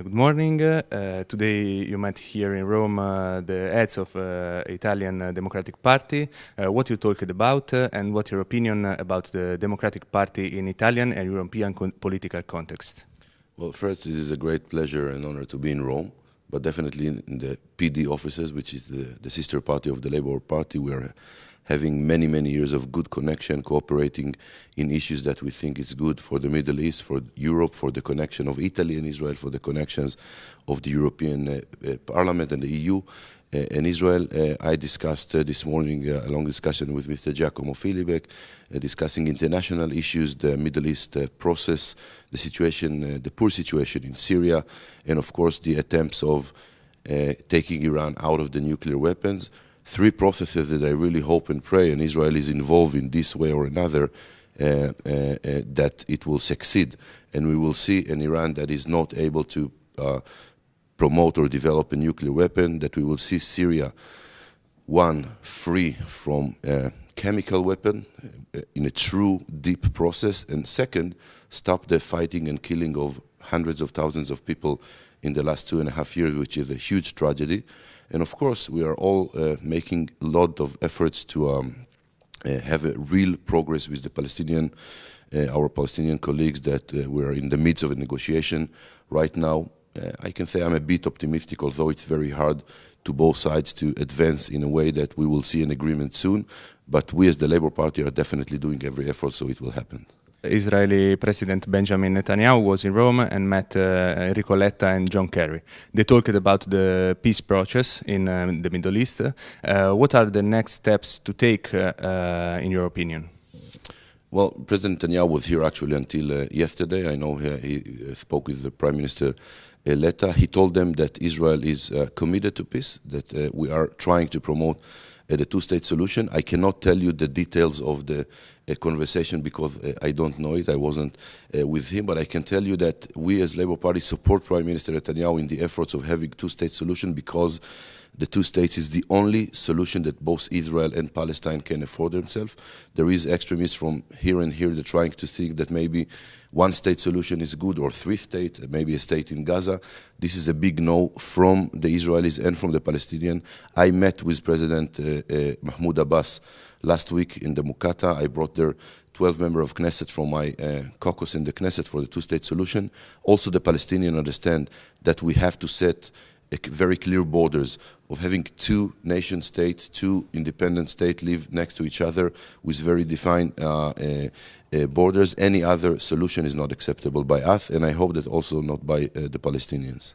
Good morning. Today you met here in Rome the heads of Italian Democratic Party. What you talked about and what your opinion about the Democratic Party in Italian and European political context? Well, first, it is a great pleasure and honor to be in Rome, but definitely in the PD offices, which is the sister party of the Labour Party. We are having many, many years of good connection, cooperating in issues that we think is good for the Middle East, for Europe, for the connection of Italy and Israel, for the connections of the European Parliament and the EU and Israel. I discussed this morning a long discussion with Mr. Giacomo Filibeck, discussing international issues, the Middle East process, the situation, the poor situation in Syria, and of course the attempts of taking Iran out of the nuclear weapons. Three processes that I really hope and pray, and Israel is involved in this way or another, that it will succeed. And we will see an Iran that is not able to promote or develop a nuclear weapon, that we will see Syria, one, free from chemical weapon in a true deep process, and second, stop the fighting and killing of hundreds of thousands of people in the last 2.5 years, which is a huge tragedy. And of course, we are all making a lot of efforts to have a real progress with the our Palestinian colleagues, that we are in the midst of a negotiation right now. I can say I'm a bit optimistic, although it's very hard to both sides to advance in a way that we will see an agreement soon. But we as the Labour Party are definitely doing every effort so it will happen. Israeli President Benjamin Netanyahu was in Rome and met Enrico Letta and John Kerry. They talked about the peace process in the Middle East. What are the next steps to take, in your opinion? Well, President Netanyahu was here actually until yesterday. I know he spoke with the Prime Minister Letta. He told them that Israel is committed to peace, that we are trying to promote the two-state solution. I cannot tell you the details of the conversation because I don't know it. I wasn't with him, but I can tell you that we as Labour Party support Prime Minister Netanyahu in the efforts of having two-state solution, because the two states is the only solution that both Israel and Palestine can afford themselves. There is extremists from here and here that are trying to think that maybe one-state solution is good, or three-state, maybe a state in Gaza. This is a big no from the Israelis and from the Palestinians. I met with President Mahmoud Abbas last week in the Mukata. I brought there 12 members of Knesset from my caucus in the Knesset for the two-state solution. Also, the Palestinians understand that we have to set very clear borders of having two nation states, two independent states live next to each other with very defined borders. Any other solution is not acceptable by us, and I hope that also not by the Palestinians.